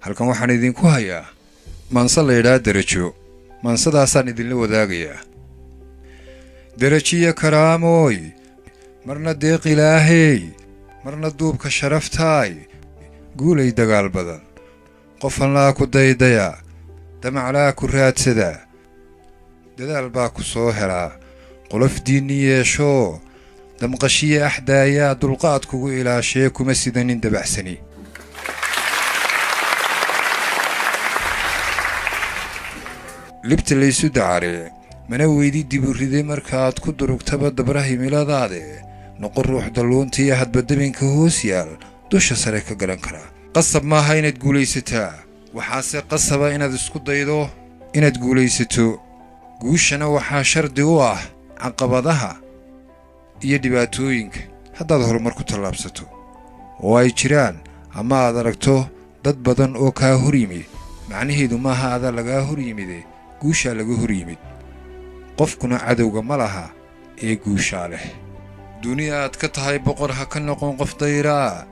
halkan waxaan idinku hayaa maanse la yidhaa derajo. maansadaasaan idinla wadaagayaa. derajiya karaamooy, marna deeq ilaahey, marna duubka sharaftaay, guulay dagaal badan, qofanlaa ku daydaya, damaclaa ku raadsada, dadaal baa ku soo helaa, qolof diinni yeeshoo, damqashiya axdaayaa dulqaad kugu ilaashee kuma sidanin dabacsani. libta laysu dacaree mana weydi dibu riday markaaad ku durugtaba dabra himiladaade, noqon ruux dalluuntiiyo hadba dabinka hoos yaal dusha sare ka garan karaa. qasab maaha inaad guulaysataa, waxaase qasaba inaad isku daydo inaad guulaysato. guushana waxaa shardi u ah caqabadaha iyo dhibaatooyinka haddaad horumar ku tallaabsato, oo ay jiraan ama aad aragto dad badan oo kaa hor yimid. macnaheedu maaha adaa lagaa hor yimide, guushaa laga hor yimid. qofkuna cadowga ma laha ee guushaa leh. duniya aad ka tahay boqor ha ka noqon qof dayraa,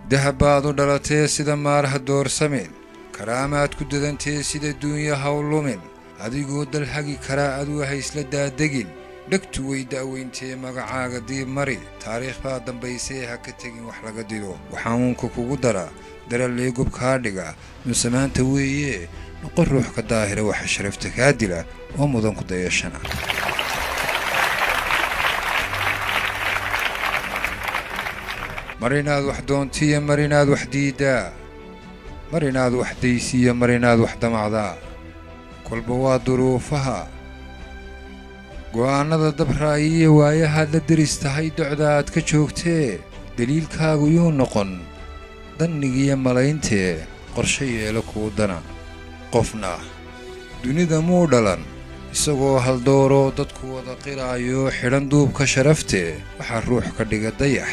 dahab baad u dhalatee sida maar ha doorsamin, karaamaad ku dadantee sida duunya ha u lumin, adigoo dal hagi karaa aduu ha isla daadegin, dhegtu way da'weyntee magacaaga diib mari, taariikh baa dambaysee ha ka tegin wax laga dido. waxaa uunka kugu dara darallee gob kaa dhiga, nunsamaanta weeye, noqon ruux ka daahira waxa sharafta kaa dila oo mudan ku dayashana. mar inaad wax doontiya, mar inaad wax diiddaa, mar inaad wax daysiya, mar inaad wax damacdaa, kolba waa duruufaha go'aannada dabraayiyo waayahaad la deris tahay docda aad ka joogtee. daliilkaagu yuu noqon dannigiiyo malayntee, qorshe yeelo kuu dana. qofna dunida muu dhalan isagoo haldooroo dadku wada qiraayo xidhan duubka sharaftee. waxaa ruux ka dhiga dayax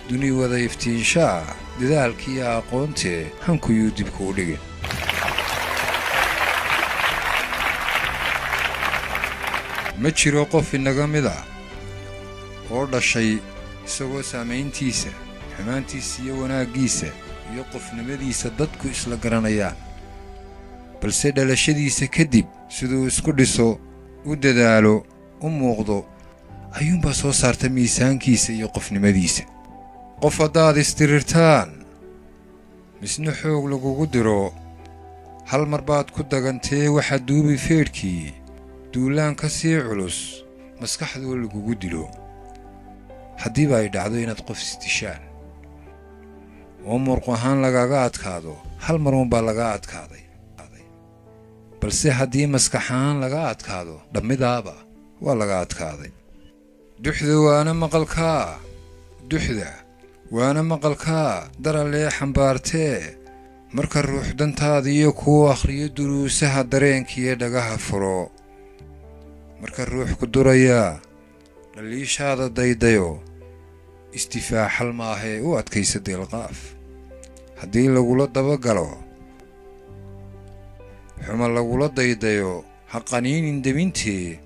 duni wada iftiinshaa, dadaalkiiyo aqoontee hankuyuu dibkuu dhigin. ma jiro qof inaga mid ah oo dhashay isagoo saamayntiisa, xumaantiisa iyo wanaaggiisa iyo qofnimadiisa dadku isla garanayaan, balse dhalashadiisa kadib siduu isku dhiso, u dadaalo, u muuqdo ayuunbaa soo saarta miisaankiisa iyo qofnimadiisa. qof haddaad istirirtaan misna xoog lagugu diro, hal mar baad ku dagantee waxaa duubi feedhkii, duulaan ka sii culus maskaxdoo lagugu dilo. haddiiba ay dhacdo inaad qof isdishaan oo muruq ahaan lagaga adkaado, hal maruunbaa laga adkaaday, balse haddii maskax ahaan laga adkaado dhammidaaba waa laga adkaaday. duxda waana maqalkaa darallee xambaartee, marka ruux dantaadiiyo kuu akhriyo duruusaha dareenkiiyo dhagaha furo. marka ruux ku durayaa dhaliishaada daydayo, istifaaxal maahee u adkaysa deelqaaf. haddii lagula dabagalo xuma lagula daydayo, ha qaniinin debintee,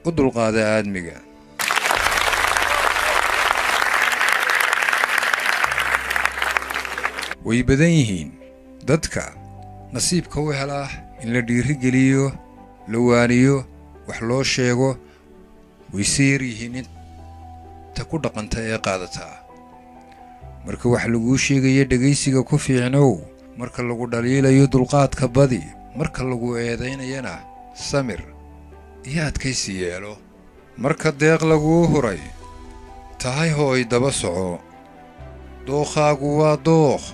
u dulqaada aadmiga. way badan yihiin dadka nasiibka u helaa in la dhiirigeliyo, la waaniyo, wax loo sheego. wayse yar yihiin inta ku dhaqanta ee qaadataa. marka wax laguu sheegayo dhegaysiga ku fiicnow, marka lagu dhaliilayo dulqaadka badi, marka lagu eedaynayana samir iyo adkaysi yeelo. marka deeq laguu huray tahay hooy daba soco, dookhaagu waa dookh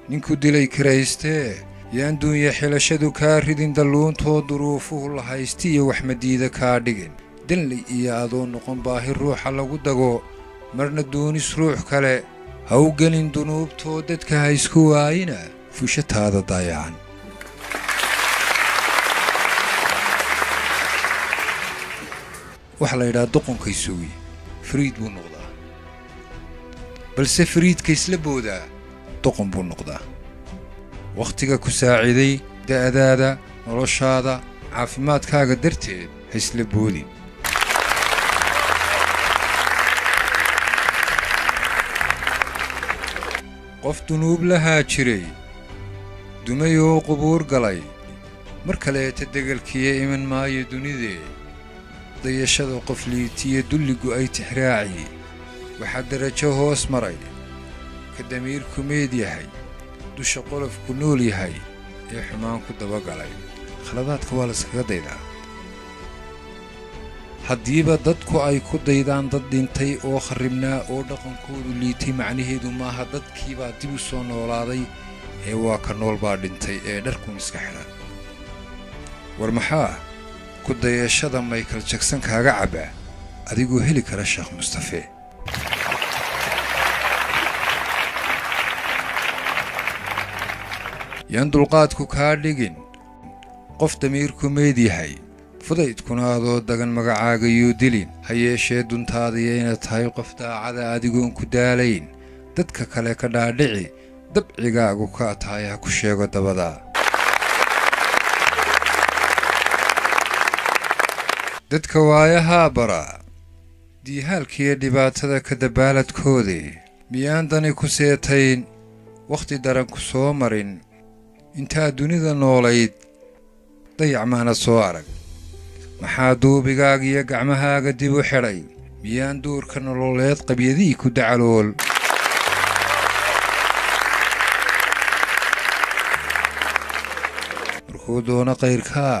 ninku dilay kiraystee. yaan duunya xilashadu kaa ridin dalluuntoo duruufuhu la haystiiyo wax madiida kaa dhigin. danley iyo adoo noqon baahi ruuxa lagu dago, marna doonis ruux kale ha u gelin dunuubtoo dadka ha isku waayina fushataada daayacan. waxaa la yidhaha doqonkay sugi fariid buu noqdaa, balse fariidka isla boodaa doqon buu noqdaa. wakhtiga ku saaciday da'daada, noloshaada, caafimaadkaaga darteed ha isla boodin. qof dunuub lahaa jiray dumayoo qubuur galay mar kaleeta degelkiya iman maayo dunidee dayashada qof liitiya dulligu ay tixraaci waxaa darajo hoos maray ka damiirku meed yahay dusha qolofku nool yahay ee xumaan ku dabagalay khaladaadka waa layskaga daydaa haddiiba dadku ay ku daydaan dad dhintay oo kharribnaa oo dhaqankoodu liitay macnaheedu maaha dadkiibaa dib u soo noolaaday ee waa ka nool baa dhintay ee dharkun iska xidhan war maxaa ku dayashada Michael Jackson kaaga cabaa adigoo heli kara Sheekh Mustafa yaan dulqaadku kaa dhigin qof damiirku meed yahay fudaydkuna adoo dagan magacaaga yuu dilin ha yeeshee duntaadiya inaad tahay qof daacada adigoon ku daalayn dadka kale ka dhaadhici dabcigaagu kaa tahay ha ku sheego dabada dadka waayahaa bara diihaalkiiyo dhibaatada ka dabaaladkoodii miyaan dani ku seetayn wakhti daran ku soo marin intaad dunida noolayd dayac maana soo arag maxaa duubigaaga iyo gacmahaaga dib u xidhay miyaan duurka nololeed qabyadii ku dacalool markuu doono qayrkaa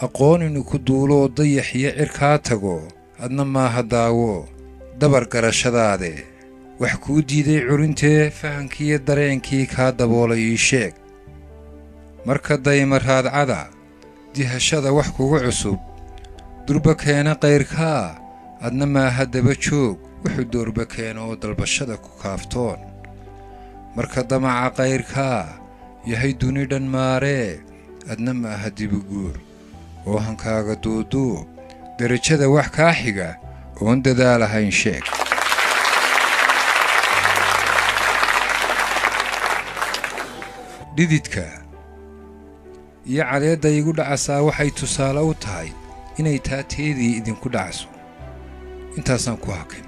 aqoon inuu ku duuloo dayax iyo cirkaa tago adna maaha daawo dabar garashadaade wax kuu diiday curintee fahankiiyo dareenkii kaa daboolay ii sheeg marka dayma raadcada dihashada wax kugu cusub durba keena qayrkaa adna maaha daba joog wuxuu doorba keena oo dalbashada ku kaaftoon marka damaca qayrkaa yahay duni dhan maaree adna maaha dibuguur oo hankaaga duuduub darajada wax kaa xiga oon dadaalahayn sheeg dhididka iyo caleedda igu dhacasaa waxay tusaale u tahay inay taateedii idinku dhacso intaasaan ku hakin